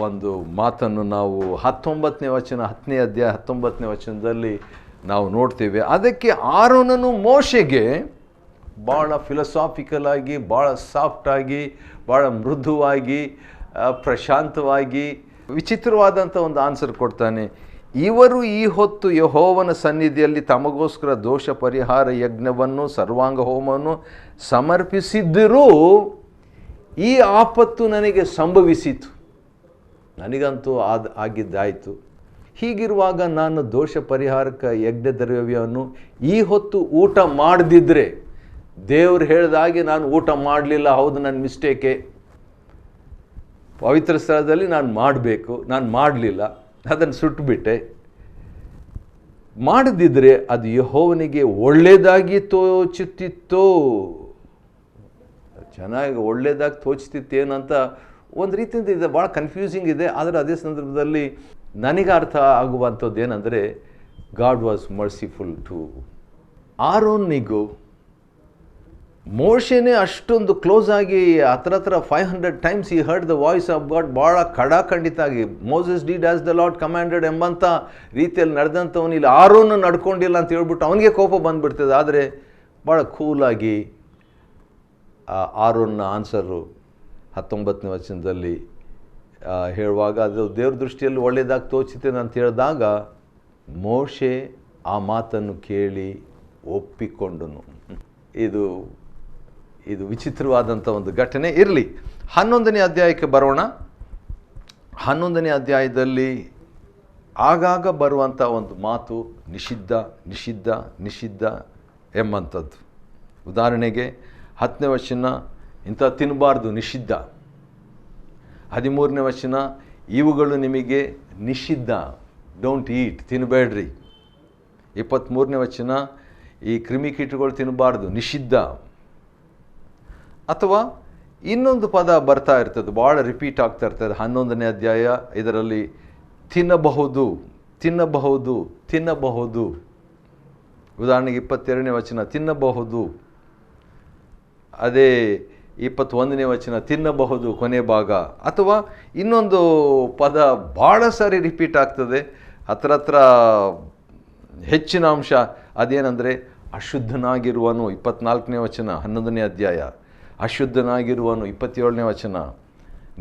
ಒಂದು ಮಾತನ್ನು ನಾವು 19ನೇ ವಚನ 10ನೇ ಅಧ್ಯಾಯ 19ನೇ ವಚನದಲ್ಲಿ ನಾವು ನೋಡ್ತೇವೆ. ಅದಕ್ಕೆ ಆರೋನನು ಮೋಶೆಗೆ ಭಾಳ ಫಿಲಸಾಫಿಕಲ್ ಆಗಿ, ಭಾಳ ಸಾಫ್ಟಾಗಿ, ಭಾಳ ಮೃದುವಾಗಿ, ಪ್ರಶಾಂತವಾಗಿ ವಿಚಿತ್ರವಾದಂಥ ಒಂದು ಆನ್ಸರ್ ಕೊಡ್ತಾನೆ. ಇವರು ಈ ಹೊತ್ತು ಯೆಹೋವನ ಸನ್ನಿಧಿಯಲ್ಲಿ ತಮಗೋಸ್ಕರ ದೋಷ ಪರಿಹಾರ ಯಜ್ಞವನ್ನು ಸರ್ವಾಂಗ ಹೋಮವನ್ನು ಸಮರ್ಪಿಸಿದ್ದರೂ ಈ ಆಪತ್ತು ನನಗೆ ಸಂಭವಿಸಿತು. ನನಗಂತೂ ಆಗಿದ್ದಾಯಿತು. ಹೀಗಿರುವಾಗ ನಾನು ದೋಷ ಪರಿಹಾರಕ ಯಜ್ಞ ದ್ರವ್ಯವನ್ನು ಈ ಹೊತ್ತು ಊಟ ಮಾಡದಿದ್ದರೆ, ದೇವ್ರು ಹೇಳಿದಾಗೆ ನಾನು ಊಟ ಮಾಡಲಿಲ್ಲ, ಹೌದು ನನ್ನ ಮಿಸ್ಟೇಕೆ, ಪವಿತ್ರ ಸ್ಥಳದಲ್ಲಿ ನಾನು ಮಾಡಬೇಕು, ನಾನು ಮಾಡಲಿಲ್ಲ, ಅದನ್ನು ಸುಟ್ಟುಬಿಟ್ಟೆ, ಮಾಡದಿದ್ದರೆ ಅದು ಯೆಹೋವನಿಗೆ ಒಳ್ಳೆಯದಾಗಿ ತೋಚುತ್ತಿತ್ತೋ. ಚೆನ್ನಾಗಿ ಒಳ್ಳೆಯದಾಗಿ ತೋಚ್ತಿತ್ತೇನಂತ ಒಂದು ರೀತಿಯಿಂದ ಇದೆ, ಭಾಳ ಕನ್ಫ್ಯೂಸಿಂಗ್ ಇದೆ. ಆದರೆ ಅದೇ ಸಂದರ್ಭದಲ್ಲಿ ನನಗೆ ಅರ್ಥ ಆಗುವಂಥದ್ದು ಏನಂದರೆ, ಗಾಡ್ ವಾಸ್ ಮರ್ಸಿಫುಲ್ ಟು ಆರೋನಿಗೂ ಮೋಶೆನೇ ಅಷ್ಟೊಂದು ಕ್ಲೋಸ್ ಆಗಿ ಹತ್ರ 500 ಟೈಮ್ಸ್ ಈ heard the voice of God, ಭಾಳ ಖಡಾಖಂಡಿತಾಗಿ Moses did as the Lord commanded ಎಂಬಂಥ ರೀತಿಯಲ್ಲಿ ನಡೆದಂಥವನು ಇಲ್ಲಿ ಆರೋನು ನಡ್ಕೊಂಡಿಲ್ಲ ಅಂತ ಹೇಳ್ಬಿಟ್ಟು ಅವನಿಗೆ ಕೋಪ ಬಂದುಬಿಡ್ತದೆ. ಆದರೆ ಭಾಳ ಕೂಲಾಗಿ ಆರೋನ್ನ ಆನ್ಸರು 19ನೇ ವಚನದಲ್ಲಿ ಹೇಳುವಾಗ, ಅದು ದೇವ್ರ ದೃಷ್ಟಿಯಲ್ಲಿ ಒಳ್ಳೆಯದಾಗಿ ತೋಚಿತೇನೆ ಅಂತ ಹೇಳಿದಾಗ ಮೋಶೆ ಆ ಮಾತನ್ನು ಕೇಳಿ ಒಪ್ಪಿಕೊಂಡನು. ಇದು ವಿಚಿತ್ರವಾದಂಥ ಒಂದು ಘಟನೆ. ಇರಲಿ, 11ನೇ ಅಧ್ಯಾಯಕ್ಕೆ ಬರೋಣ. 11ನೇ ಅಧ್ಯಾಯದಲ್ಲಿ ಆಗಾಗ ಬರುವಂಥ ಒಂದು ಮಾತು ನಿಷಿದ್ಧ ನಿಷಿದ್ಧ ನಿಷಿದ್ಧ ಎಂಬಂಥದ್ದು. ಉದಾಹರಣೆಗೆ 10ನೇ ವಚನ, ಇಂಥ ತಿನ್ನಬಾರ್ದು ನಿಷಿದ್ಧ. 13ನೇ ವಚನ, ಇವುಗಳು ನಿಮಗೆ ನಿಷಿದ್ಧ, ಡೋಂಟ್ ಈಟ್, ತಿನ್ನಬೇಡ್ರಿ. 23ನೇ ವಚನ, ಈ ಕ್ರಿಮಿಕೀಟಗಳು ತಿನ್ನಬಾರ್ದು, ನಿಷಿದ್ಧ. ಅಥವಾ ಇನ್ನೊಂದು ಪದ ಬರ್ತಾ ಇರ್ತದೆ, ಭಾಳ ರಿಪೀಟ್ ಆಗ್ತಾ ಇರ್ತದೆ 11ನೇ ಅಧ್ಯಾಯ ಇದರಲ್ಲಿ, ತಿನ್ನಬಹುದು ತಿನ್ನಬಹುದು ತಿನ್ನಬಹುದು. ಉದಾಹರಣೆಗೆ 22ನೇ ವಚನ ತಿನ್ನಬಹುದು, ಅದೇ 21ನೇ ವಚನ ತಿನ್ನಬಹುದು ಕೊನೆ ಭಾಗ. ಅಥವಾ ಇನ್ನೊಂದು ಪದ ಭಾಳ ಸಾರಿ ರಿಪೀಟ್ ಆಗ್ತದೆ, ಹತ್ರ ಹೆಚ್ಚಿನ ಅಂಶ, ಅದೇನೆಂದರೆ ಅಶುದ್ಧನಾಗಿರುವನು. 24ನೇ ವಚನ 11ನೇ ಅಧ್ಯಾಯ, ಅಶುದ್ಧನಾಗಿರುವನು. 27ನೇ ವಚನ,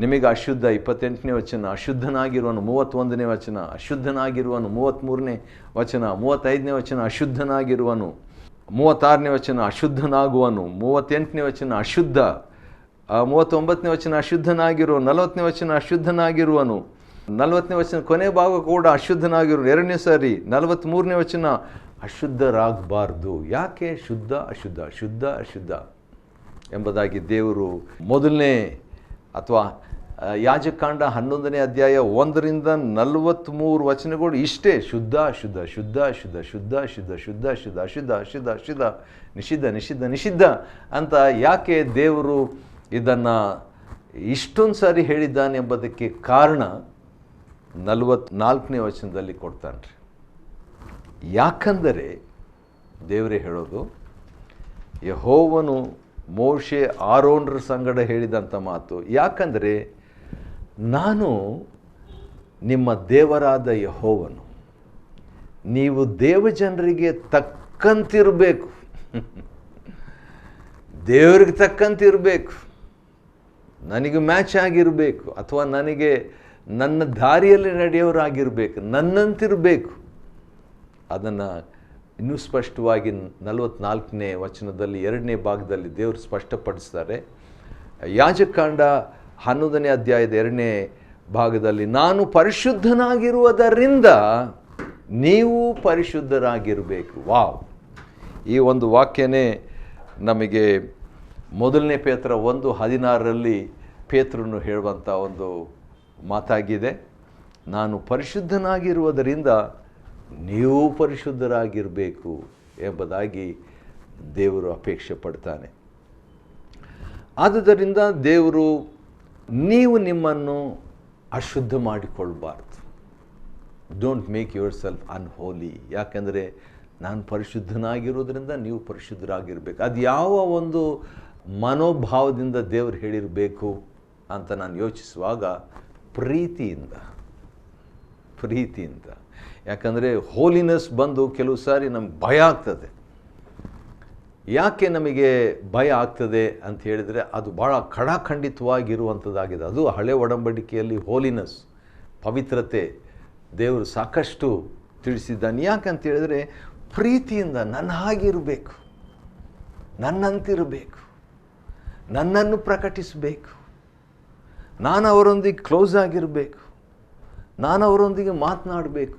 ನಿಮಗೆ ಅಶುದ್ಧ. 28ನೇ ವಚನ, ಅಶುದ್ಧನಾಗಿರುವನು. 31ನೇ ವಚನ, ಅಶುದ್ಧನಾಗಿರುವನು. 33ನೇ ವಚನ, 35ನೇ ವಚನ, ಅಶುದ್ಧನಾಗಿರುವನು. 36ನೇ ವಚನ, ಅಶುದ್ಧನಾಗುವನು. 38ನೇ ವಚನ, ಅಶುದ್ಧ. 39ನೇ ವಚನ, ಅಶುದ್ಧನಾಗಿರುವನು. 40ನೇ ವಚನ, ಅಶುದ್ಧನಾಗಿರುವನು. 40ನೇ ವಚನ ಕೊನೆ ಭಾಗ ಕೂಡ ಅಶುದ್ಧನಾಗಿರುವನು. 2ನೇ ಸಾರಿ 43ನೇ ವಚನ, ಅಶುದ್ಧರಾಗಬಾರ್ದು. ಯಾಕೆ? ಶುದ್ಧ ಅಶುದ್ಧ, ಶುದ್ಧ ಅಶುದ್ಧ ಎಂಬುದಾಗಿ ದೇವರು ಮೊದಲನೇ ಅಥವಾ ಯಾಜಕಾಂಡ 11ನೇ ಅಧ್ಯಾಯ 1ರಿಂದ 43 ವಚನಗಳು ಇಷ್ಟೇ, ಶುದ್ಧ ಅಶುದ್ಧ, ಶುದ್ಧ ಅಶುದ್ಧ, ಶುದ್ಧ ಅಶುದ್ಧ, ಶುದ್ಧ ಅಶುದ್ಧ, ಅಶುದ್ಧ ಅಶುದ್ಧ, ಅಶುದ್ಧ ನಿಷಿದ್ಧ, ನಿಷಿದ್ಧ ನಿಷಿದ್ಧ ಅಂತ ಯಾಕೆ ದೇವರು ಇದನ್ನು ಇಷ್ಟೊಂದು ಸಾರಿ ಹೇಳಿದ್ದಾನೆ ಎಂಬುದಕ್ಕೆ ಕಾರಣ 44ನೇ ವಚನದಲ್ಲಿ ಕೊಡ್ತಾನೆ ರೀ. ಯಾಕಂದರೆ ದೇವರೇ ಹೇಳೋದು, ಯೆಹೋವನು ಮೋಶೆ ಆರೋನರ ಸಂಗಡ ಹೇಳಿದಂಥ ಮಾತು, ಯಾಕಂದರೆ ನಾನು ನಿಮ್ಮ ದೇವರಾದ ಯೆಹೋವನು, ನೀವು ದೇವಜನರಿಗೆ ತಕ್ಕಂತಿರಬೇಕು, ದೇವರಿಗೆ ತಕ್ಕಂತಿರಬೇಕು, ನನಗೆ ಮ್ಯಾಚ್ ಆಗಿರಬೇಕು, ಅಥವಾ ನನಗೆ ನನ್ನ ದಾರಿಯಲ್ಲಿ ನಡೆಯೋರಾಗಿರಬೇಕು, ನನ್ನಂತಿರಬೇಕು. ಅದನ್ನು ಇನ್ನೂ ಸ್ಪಷ್ಟವಾಗಿ 44ನೇ ವಚನದಲ್ಲಿ 2ನೇ ಭಾಗದಲ್ಲಿ ದೇವರು ಸ್ಪಷ್ಟಪಡಿಸ್ತಾರೆ. ಯಾಜಕಾಂಡ 11ನೇ ಅಧ್ಯಾಯದ 2ನೇ ಭಾಗದಲ್ಲಿ, ನಾನು ಪರಿಶುದ್ಧನಾಗಿರುವುದರಿಂದ ನೀವು ಪರಿಶುದ್ಧರಾಗಿರಬೇಕು. ವಾವ್! ಈ ಒಂದು ವಾಕ್ಯನೇ ನಮಗೆ ಮೊದಲನೇ ಪೇತ್ರ 1:16ರಲ್ಲಿ ಪೇತ್ರನು ಹೇಳುವಂಥ ಒಂದು ಮಾತಾಗಿದೆ. ನಾನು ಪರಿಶುದ್ಧನಾಗಿರುವುದರಿಂದ ನೀವು ಪರಿಶುದ್ಧರಾಗಿರಬೇಕು ಎಂಬುದಾಗಿ ದೇವರು ಅಪೇಕ್ಷೆ ಪಡ್ತಾನೆ. ಆದುದರಿಂದ ದೇವರು, ನೀವು ನಿಮ್ಮನ್ನು ಅಶುದ್ಧ ಮಾಡಿಕೊಳ್ಬಾರ್ದು, don't make yourself unholy. ಯಾಕೆಂದರೆ ನಾನು ಪರಿಶುದ್ಧನಾಗಿರೋದ್ರಿಂದ ನೀವು ಪರಿಶುದ್ಧರಾಗಿರಬೇಕು. ಅದು ಯಾವ ಒಂದು ಮನೋಭಾವದಿಂದ ದೇವರು ಹೇಳಿರಬೇಕು ಅಂತ ನಾನು ಯೋಚಿಸುವಾಗ ಪ್ರೀತಿಯಿಂದ. ಯಾಕಂದರೆ ಹೋಲಿನೆಸ್ ಬಂದು ಕೆಲವು ಸಾರಿ ನಮ್ಗೆ ಭಯ ಆಗ್ತದೆ. ಯಾಕೆ ನಮಗೆ ಭಯ ಆಗ್ತದೆ ಅಂತ ಹೇಳಿದರೆ, ಅದು ಭಾಳ ಖಡಾಖಂಡಿತವಾಗಿರುವಂಥದ್ದಾಗಿದೆ. ಅದು ಹಳೆ ಒಡಂಬಡಿಕೆಯಲ್ಲಿ ಹೋಲಿನೆಸ್, ಪವಿತ್ರತೆ ದೇವರು ಸಾಕಷ್ಟು ತಿಳಿಸಿದ್ದಾನೆ. ಯಾಕಂತ ಹೇಳಿದರೆ, ಪ್ರೀತಿಯಿಂದ ನನ್ನ ಹಾಗಿರಬೇಕು, ನನ್ನಂತಿರಬೇಕು, ನನ್ನನ್ನು ಪ್ರಕಟಿಸಬೇಕು, ನಾನು ಅವರೊಂದಿಗೆ ಕ್ಲೋಸ್ ಆಗಿರಬೇಕು, ನಾನು ಅವರೊಂದಿಗೆ ಮಾತನಾಡಬೇಕು,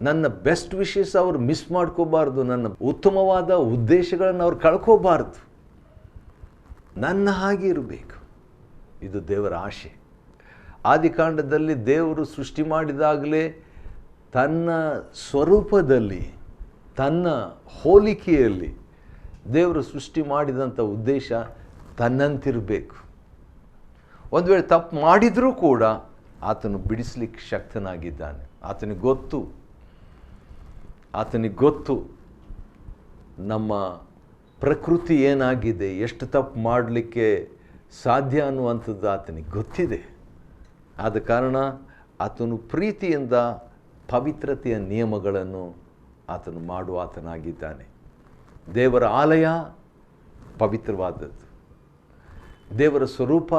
ನನ್ನ ಬೆಸ್ಟ್ ವಿಶಸ್ ಅವ್ರು ಮಿಸ್ ಮಾಡ್ಕೋಬಾರ್ದು, ನನ್ನ ಉತ್ತಮವಾದ ಉದ್ದೇಶಗಳನ್ನು ಅವ್ರು ಕಳ್ಕೋಬಾರ್ದು, ನನ್ನ ಹಾಗೆ ಇರಬೇಕು. ಇದು ದೇವರ ಆಶೆ. ಆದಿಕಾಂಡದಲ್ಲಿ ದೇವರು ಸೃಷ್ಟಿ ಮಾಡಿದಾಗಲೇ ತನ್ನ ಸ್ವರೂಪದಲ್ಲಿ, ತನ್ನ ಹೋಲಿಕೆಯಲ್ಲಿ ದೇವರು ಸೃಷ್ಟಿ ಮಾಡಿದಂಥ ಉದ್ದೇಶ ತನ್ನಂತಿರಬೇಕು. ಒಂದು ವೇಳೆ ತಪ್ಪು ಮಾಡಿದರೂ ಕೂಡ ಆತನು ಬಿಡಿಸ್ಲಿಕ್ಕೆ ಶಕ್ತನಾಗಿದ್ದಾನೆ. ಆತನಿಗೆ ಗೊತ್ತು ನಮ್ಮ ಪ್ರಕೃತಿ ಏನಾಗಿದೆ, ಎಷ್ಟು ತಪ್ಪು ಮಾಡಲಿಕ್ಕೆ ಸಾಧ್ಯ ಅನ್ನುವಂಥದ್ದು ಆತನಿಗೆ ಗೊತ್ತಿದೆ. ಆದ ಕಾರಣ ಆತನು ಪ್ರೀತಿಯಿಂದ ಪವಿತ್ರತೆಯ ನಿಯಮಗಳನ್ನು ಆತನು ಮಾಡುವ ಆತನಾಗಿದ್ದಾನೆ. ದೇವರ ಆಲಯ ಪವಿತ್ರವಾದದ್ದು, ದೇವರ ಸ್ವರೂಪ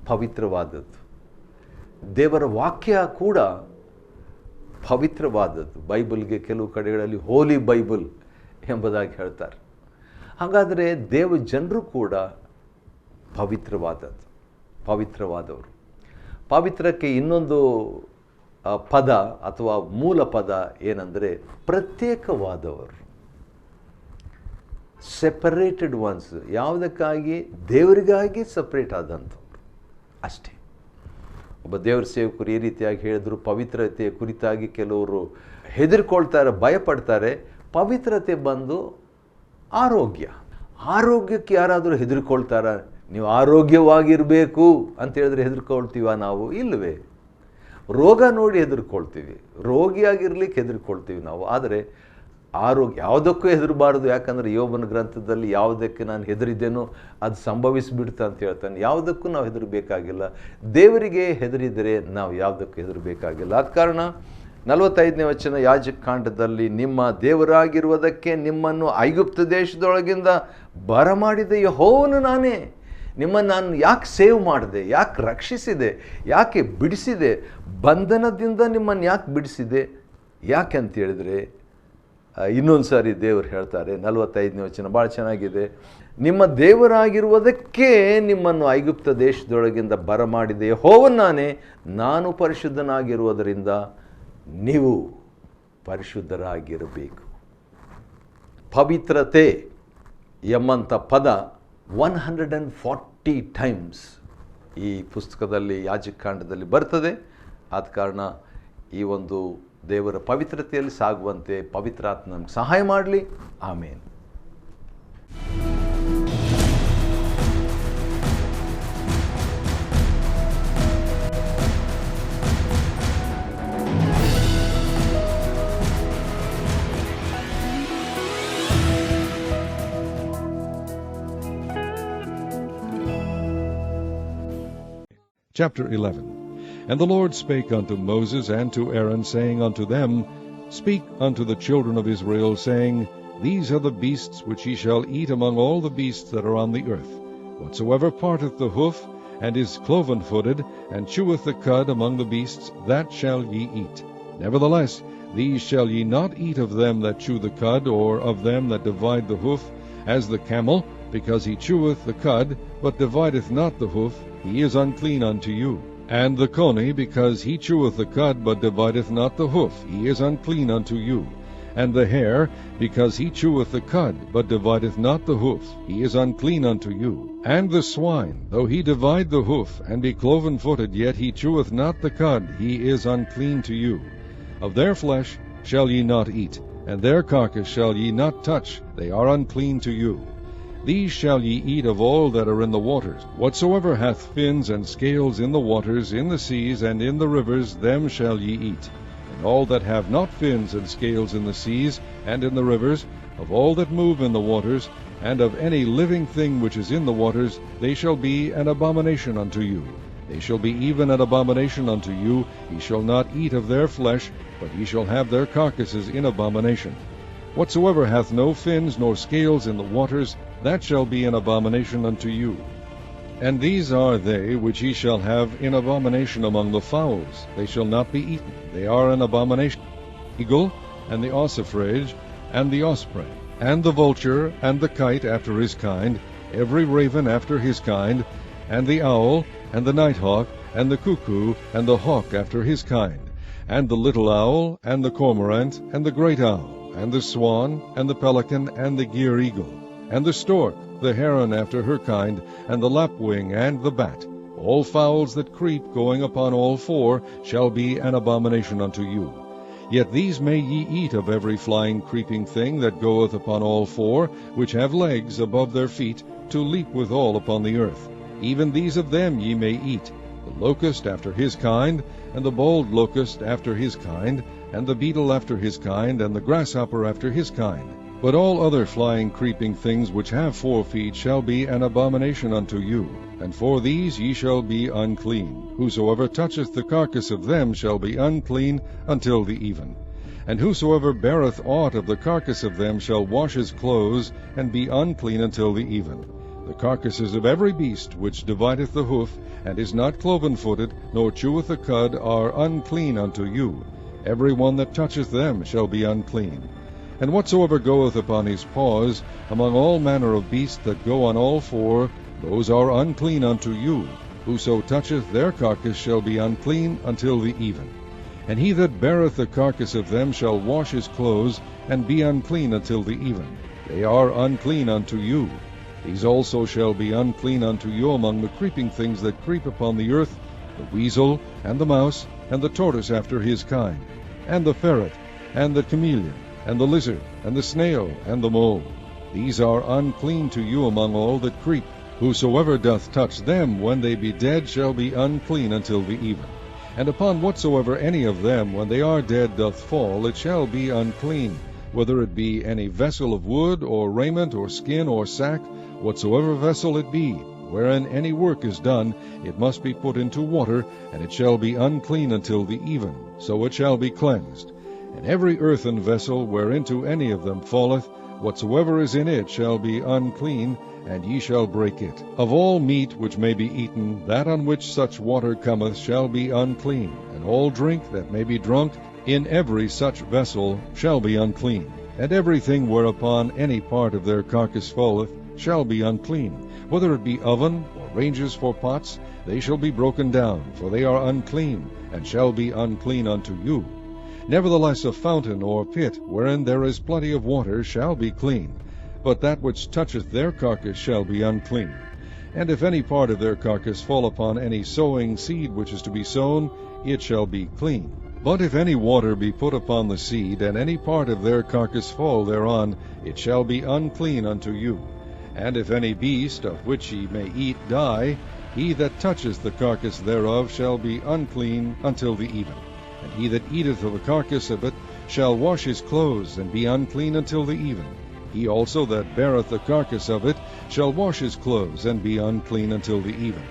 ಪವಿತ್ರವಾದದ್ದು, ದೇವರ ವಾಕ್ಯ ಕೂಡ ಪವಿತ್ರವಾದದ್ದು. ಬೈಬಲ್ಗೆ ಕೆಲವು ಕಡೆಗಳಲ್ಲಿ ಹೋಲಿ ಬೈಬಲ್ ಎಂಬುದಾಗಿ ಹೇಳ್ತಾರೆ. ಹಾಗಾದರೆ ದೇವ ಜನರು ಕೂಡ ಪವಿತ್ರವಾದವರು. ಪವಿತ್ರಕ್ಕೆ ಇನ್ನೊಂದು ಪದ ಅಥವಾ ಮೂಲ ಪದ ಏನಂದರೆ ಪ್ರತ್ಯೇಕವಾದವರು, ಸೆಪರೇಟೆಡ್ ಒನ್ಸ್. ಯಾವುದಕ್ಕಾಗಿ? ದೇವರಿಗಾಗಿ ಸಪ್ರೇಟ್ ಆದಂಥವ್ರು ಅಷ್ಟೇ. ಒಬ್ಬ ದೇವರ ಸೇವಕರು ಈ ರೀತಿಯಾಗಿ ಹೇಳಿದ್ರು, ಪವಿತ್ರತೆಯ ಕುರಿತಾಗಿ ಕೆಲವರು ಹೆದರ್ಕೊಳ್ತಾರೆ, ಭಯಪಡ್ತಾರೆ. ಪವಿತ್ರತೆ ಬಂದು ಆರೋಗ್ಯಕ್ಕೆ ಯಾರಾದರೂ ಹೆದರ್ಕೊಳ್ತಾರ? ನೀವು ಆರೋಗ್ಯವಾಗಿರಬೇಕು ಅಂತ ಹೇಳಿದ್ರೆ ಹೆದರ್ಕೊಳ್ತೀವ ನಾವು? ಇಲ್ಲವೇ. ರೋಗ ನೋಡಿ ಹೆದರ್ಕೊಳ್ತೀವಿ, ರೋಗಿಯಾಗಿರ್ಲಿಕ್ಕೆ ಹೆದರ್ಕೊಳ್ತೀವಿ ನಾವು. ಆದರೆ ಯಾವುದಕ್ಕೂ ಹೆದರಬಾರ್ದು. ಯಾಕಂದರೆ ಯೋಬನ ಗ್ರಂಥದಲ್ಲಿ ಯಾವುದಕ್ಕೆ ನಾನು ಹೆದರಿದ್ದೇನೋ ಅದು ಸಂಭವಿಸಿಬಿಡ್ತಾ ಅಂತ ಹೇಳ್ತಾನೆ. ಯಾವುದಕ್ಕೂ ನಾವು ಹೆದರಬೇಕಾಗಿಲ್ಲ. ದೇವರಿಗೆ ಹೆದರಿದರೆ ನಾವು ಯಾವುದಕ್ಕೂ ಹೆದರಬೇಕಾಗಿಲ್ಲ. ಆದ ಕಾರಣ 45ನೇ ವಚನ ಯಾಜಕಕಾಂಡದಲ್ಲಿ, ನಿಮ್ಮ ದೇವರಾಗಿರುವುದಕ್ಕೆ ನಿಮ್ಮನ್ನು ಐಗುಪ್ತ ದೇಶದೊಳಗಿಂದ ಬರಮಾಡಿದ ಯೆಹೋವನು ನಾನೇ. ನಿಮ್ಮನ್ನು ನಾನು ಯಾಕೆ ಸೇವ್ ಮಾಡಿದೆ, ಯಾಕೆ ರಕ್ಷಿಸಿದೆ, ಯಾಕೆ ಬಿಡಿಸಿದೆ, ಬಂಧನದಿಂದ ನಿಮ್ಮನ್ನು ಯಾಕೆ ಬಿಡಿಸಿದೆ? ಯಾಕೆ ಅಂತ ಹೇಳಿದರೆ, ಇನ್ನೊಂದು ಸಾರಿ ದೇವರು ಹೇಳ್ತಾರೆ 45ನೇ ವಚನ ಭಾಳ ಚೆನ್ನಾಗಿದೆ. ನಿಮ್ಮ ದೇವರಾಗಿರುವುದಕ್ಕೆ ನಿಮ್ಮನ್ನು ಐಗುಪ್ತ ದೇಶದೊಳಗಿಂದ ಬರಮಾಡಿದೆ ಯೆಹೋವನು ನಾನೇ. ನಾನು ಪರಿಶುದ್ಧನಾಗಿರುವುದರಿಂದ ನೀವು ಪರಿಶುದ್ಧರಾಗಿರಬೇಕು. ಪವಿತ್ರತೆ ಎಂಬಂಥ ಪದ 140 ಟೈಮ್ಸ್ ಈ ಪುಸ್ತಕದಲ್ಲಿ ಯಾಜಕಕಾಂಡದಲ್ಲಿ ಬರ್ತದೆ. ಆದ ಕಾರಣ ಈ ಒಂದು ದೇವರ ಪವಿತ್ರತೆಯಲ್ಲಿ ಸಾಗುವಂತೆ ಪವಿತ್ರಾತ್ಮ ನಮ್ಗೆ ಸಹಾಯ ಮಾಡಲಿ. ಆಮೇನ್. Chapter 11. And the Lord spake unto Moses and to Aaron, saying unto them, Speak unto the children of Israel, saying, These are the beasts which ye shall eat among all the beasts that are on the earth. Whatsoever parteth the hoof, and is cloven-footed, and cheweth the cud among the beasts, that shall ye eat. Nevertheless, these shall ye not eat of them that chew the cud, or of them that divide the hoof, as the camel, because he cheweth the cud, but divideth not the hoof, he is unclean unto you. And the coney, because he cheweth the cud, but divideth not the hoof, he is unclean unto you. And the hare, because he cheweth the cud, but divideth not the hoof, he is unclean unto you. And the swine, though he divide the hoof, and be cloven-footed, yet he cheweth not the cud, he is unclean to you. Of their flesh shall ye not eat, and their carcass shall ye not touch, they are unclean to you. These shall ye eat of all that are in the waters. Whatsoever hath fins and scales in the waters, in the seas, and in the rivers, them shall ye eat. And all that have not fins and scales in the seas, and in the rivers, of all that move in the waters, and of any living thing which is in the waters, they shall be an abomination unto you. They shall be even an abomination unto you. Ye shall not eat of their flesh, but ye shall have their carcasses in abomination. Whatsoever hath no fins nor scales in the waters, that shall be an abomination unto you. And these are they which ye shall have in abomination among the fowls. They shall not be eaten. They are an abomination. The eagle, and the ossifrage, and the osprey, and the vulture, and the kite after his kind, every raven after his kind, and the owl, and the nighthawk, and the cuckoo, and the hawk after his kind, and the little owl, and the cormorant, and the great owl, and the swan, and the pelican, and the gier eagle, and the stork, the heron after her kind, and the lapwing, and the bat. All fowls that creep, going upon all four, shall be an abomination unto you. Yet these may ye eat of every flying creeping thing that goeth upon all four, which have legs above their feet, to leap withal upon the earth. Even these of them ye may eat, the locust after his kind, and the bold locust after his kind, and the beetle after his kind, and the grasshopper after his kind. But all other flying creeping things which have 4 feet shall be an abomination unto you, and for these ye shall be unclean. Whosoever toucheth the carcass of them shall be unclean until the even. And whosoever beareth aught of the carcass of them shall wash his clothes, and be unclean until the even. The carcasses of every beast which divideth the hoof, and is not cloven-footed, nor cheweth the cud, are unclean unto you. Every one that toucheth them shall be unclean. And whatsoever goeth upon his paws, among all manner of beasts that go on all four, those are unclean unto you. Whoso toucheth their carcass shall be unclean until the even. And he that beareth the carcass of them shall wash his clothes, and be unclean until the even. They are unclean unto you. These also shall be unclean unto you among the creeping things that creep upon the earth, the weasel, and the mouse, and the tortoise after his kind, and the ferret, and the chameleon, and the lizard, and the snail, and the mole. These are unclean to you among all that creep. Whosoever doth touch them when they be dead shall be unclean until the even. And upon whatsoever any of them when they are dead doth fall, it shall be unclean, whether it be any vessel of wood, or raiment, or skin, or sack, whatsoever vessel it be, wherein any work is done, it must be put into water, and it shall be unclean until the even, so it shall be cleansed. And every earthen vessel whereinto any of them falleth, whatsoever is in it shall be unclean, and ye shall break it. Of all meat which may be eaten, that on which such water cometh shall be unclean, and all drink that may be drunk in every such vessel shall be unclean. And everything whereupon any part of their carcass falleth shall be unclean, whether it be oven, or ranges for pots, they shall be broken down, for they are unclean, and shall be unclean unto you. Nevertheless a fountain or pit, wherein there is plenty of water, shall be clean, but that which toucheth their carcass shall be unclean. And if any part of their carcass fall upon any sowing seed which is to be sown, it shall be clean. But if any water be put upon the seed, and any part of their carcass fall thereon, it shall be unclean unto you. And if any beast, of which ye may eat, die, he that toucheth the carcass thereof shall be unclean until the even. And he that eateth of the carcass of it shall wash his clothes, and be unclean until the even. He also that beareth the carcass of it shall wash his clothes, and be unclean until the even.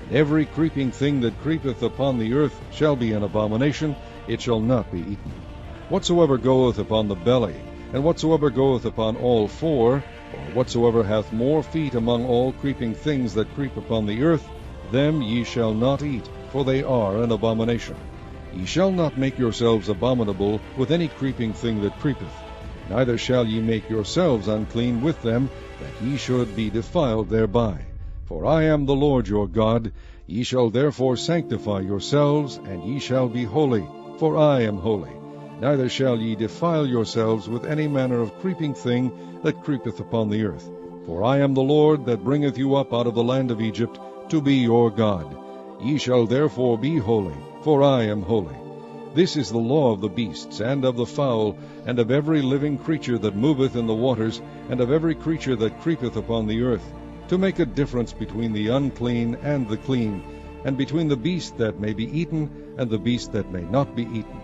And every creeping thing that creepeth upon the earth shall be an abomination, it shall not be eaten. Whatsoever goeth upon the belly, and whatsoever goeth upon all four, or whatsoever hath more feet among all creeping things that creep upon the earth, them ye shall not eat, for they are an abomination. Ye shall not make yourselves abominable with any creeping thing that creepeth, neither shall ye make yourselves unclean with them, that ye should be defiled thereby. For I am the Lord your God. Ye shall therefore sanctify yourselves, and ye shall be holy, for I am holy. Neither shall ye defile yourselves with any manner of creeping thing that creepeth upon the earth. For I am the Lord that bringeth you up out of the land of Egypt, to be your God. Ye shall therefore be holy, for I am holy. This is the law of the beasts, and of the fowl, and of every living creature that moveth in the waters, and of every creature that creepeth upon the earth, to make a difference between the unclean and the clean, and between the beast that may be eaten, and the beast that may not be eaten.